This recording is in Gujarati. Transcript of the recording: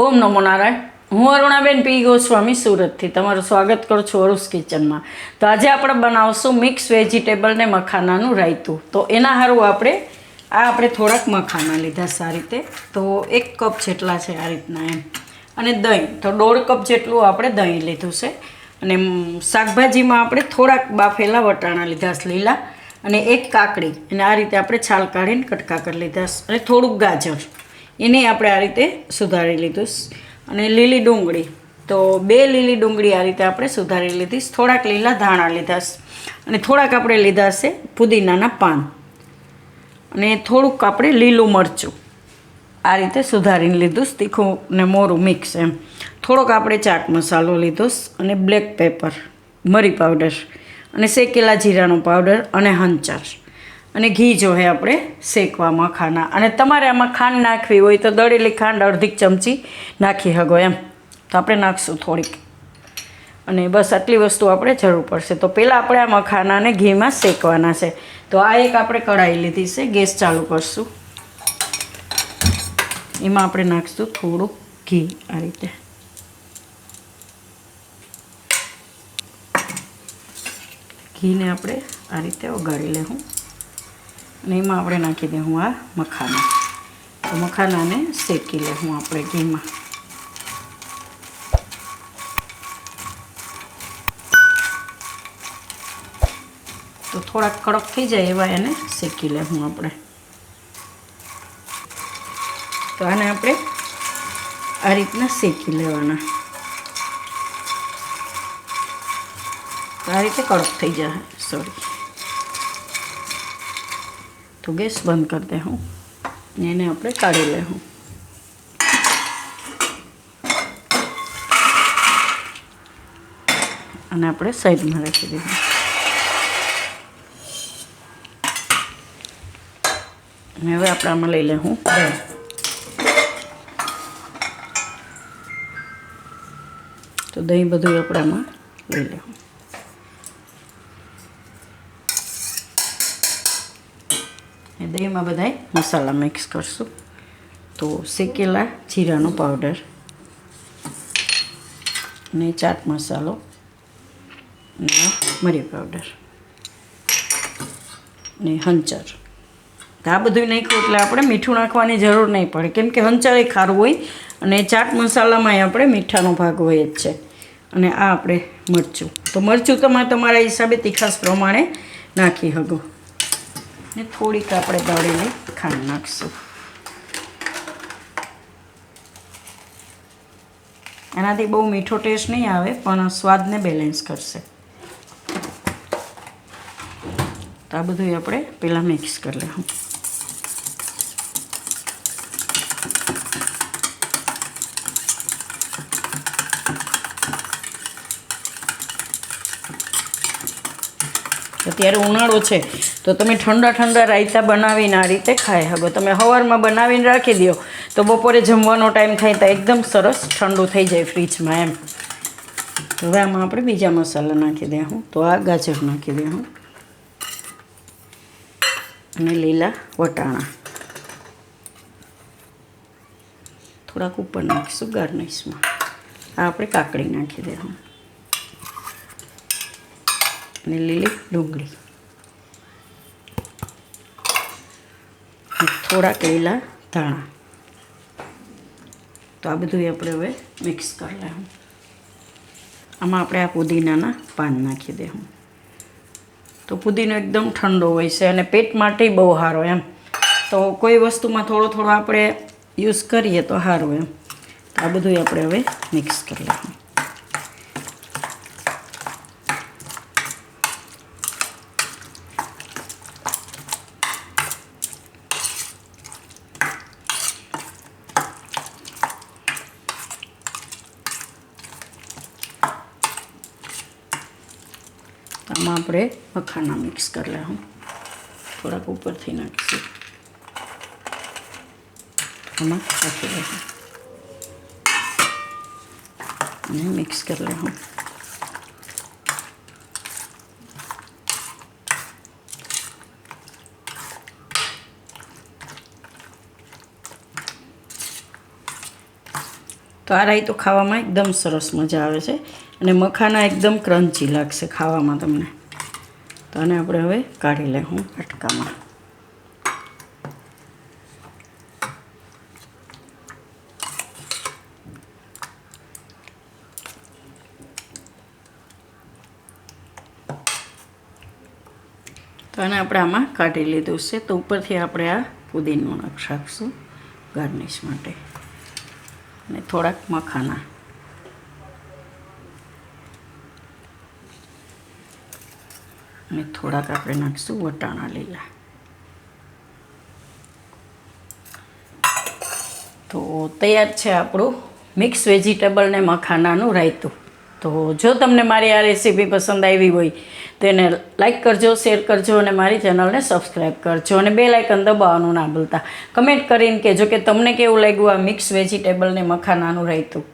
ઓમ નમો નારાયણ. હું અરુણાબેન પી ગોસ્વામી સુરતથી તમારું સ્વાગત કરું છું અરુસ કિચનમાં. તો આજે આપણે બનાવશું મિક્સ વેજીટેબલ ને મખાનાનું રાયતું. તો એના સારું આપણે થોડાક મખાના લીધા છે આ રીતે. તો 1 કપ જેટલા છે આ રીતના એમ. અને દહીં તો 1.5 કપ જેટલું આપણે દહીં લીધું છે. અને શાકભાજીમાં આપણે થોડાક બાફેલા વટાણા લીધા છે લીલા. અને 1 કાકડી અને આ રીતે આપણે છાલ કાઢીને કટકા કરી લીધા છે. અને થોડુંક ગાજર એને આપણે આ રીતે સુધારી લીધું. અને લીલી ડુંગળી તો 2 લીલી ડુંગળી આ રીતે આપણે સુધારી લીધી. થોડાક લીલા ધાણા લીધા અને થોડાક આપણે લીધા છે પુદીનાના પાન. અને થોડુંક આપણે લીલું મરચું આ રીતે સુધારીને લીધું. તીખું ને મોરું મિક્સ એમ. થોડોક આપણે ચાટ મસાલો લીધો અને બ્લેક પેપર, મરી પાવડર અને શેકેલા જીરાનો પાવડર અને હંચર અને ઘી જો હે આપણે શેકવા મખાના. અને તમારે આમાં ખાંડ નાખવી હોય તો દળેલી ખાંડ અડધી ચમચી નાખી શકો એમ. તો આપણે નાખશું થોડીક. અને બસ આટલી વસ્તુ આપણે જરૂર પડશે. તો પહેલાં આપણે આ મખાનાને ઘીમાં શેકવાના છે. તો આ એક આપણે કઢાઈ લીધી છે. ગેસ ચાલુ કરશું. એમાં આપણે નાખીશું થોડું ઘી આ રીતે. ઘીને આપણે આ રીતે ઓગાળી લેવું. અને એમાં આપણે નાખી દઉં આ મખાના. તો મખાનાને શેકી લેવું આપણે ઘીમાં. તો થોડાક કડક થઈ જાય એવા એને શેકી લેવું આપણે. તો આને આપણે આ રીતના શેકી લેવાના. તો આ રીતે કડક થઈ જાય. તો ગેસ બંધ કરી દે હું. એને આપણે કાઢી લેવું. અને આપણે સાઈડમાં રાખી દઈશું. અને હવે આપણે આમાં લઈ લેવું દહીં. તો દહીં બધું આપણે આમાં લઈ લેવું. દહીંમાં બધાય મસાલા મિક્સ કરશું. તો શેકેલા જીરાનો પાવડર અને ચાટ મસાલો અને મરી પાવડર ને હંચર. આ બધું નાખ્યું એટલે આપણે મીઠું નાખવાની જરૂર નહીં પડે, કેમ કે હંચર એ ખારું હોય અને ચાટ મસાલામાં આપણે મીઠાનો ભાગ હોય જ છે. અને આ આપણે મરચું, તો મરચું તમે તમારા હિસાબે તીખાશ પ્રમાણે નાખી શકો. ને થોડીક આપણે દળેલી ખાંડ નાખીશું. એનાથી બહુ મીઠો ટેસ્ટ નહીં આવે પણ સ્વાદને બેલેન્સ કરશે. તો આ બધું આપણે પહેલાં મિક્સ કરી લેવું. અત્યારે ઉનાળો છે તો તમે ઠંડા રાયતા બનાવીને આ રીતે ખાઈ શકો. તમે સવારમાં બનાવીને રાખી દો તો બપોરે જમવાનો ટાઈમ થાય તો એકદમ સરસ ઠંડુ થઈ જાય ફ્રીજમાં એમ. હવે આમાં આપણે બીજા મસાલા નાખી દઉં. તો આ ગાજર નાખી દઉં અને લીલા વટાણા થોડાક ઉપર નાખીશું ગાર્નિશમાં. આ આપણે કાકડી નાખી દઉં અને લીલી ડુંગળી, થોડાક લીલા ધાણા. તો આ બધું આપણે હવે મિક્સ કરી લેવું. આમાં આપણે આ પુદીનાના પાન નાખી દેવું. તો પુદીનો એકદમ ઠંડો હોય છે અને પેટ માટે બહુ સારો એમ. તો કોઈ વસ્તુમાં થોડો આપણે યુઝ કરીએ તો સારું એમ. તો આ બધું આપણે હવે મિક્સ કરી લેવું. આમાં આપણે મખાના મિક્સ કરી લેવું. થોડાક ઉપરથી નાખીશું. આમાં નાખી દેવું અને મિક્સ કરી લેવું. તો આ રાયતું ખાવામાં એકદમ સરસ મજા આવે છે અને મખાના એકદમ ક્રન્ચી લાગશે ખાવામાં તમને. તો આને આપણે હવે કાઢી લઉં કટકામાં. તો આને આપણે આમાં કાઢી લીધું છે. તો ઉપરથી આપણે આ પુદીનો નાખશું ગાર્નિશ માટે અને થોડાક મખાના. અને થોડાક આપણે નાખીશું વટાણા લીલા. તો તૈયાર છે આપણું મિક્સ વેજીટેબલ ને મખાનાનું રાયતું. તો જો તમને મારી આ રેસીપી પસંદ આવી હોય તો એને લાઇક કરજો, શેર કરજો અને મારી ચેનલને સબસ્ક્રાઈબ કરજો અને બેલ આઇકન દબાવવાનું ના ભૂલતા. કમેન્ટ કરીને કહેજો કે તમને કેવું લાગ્યું આ મિક્સ વેજીટેબલ ને મખાનાનું રાયતું.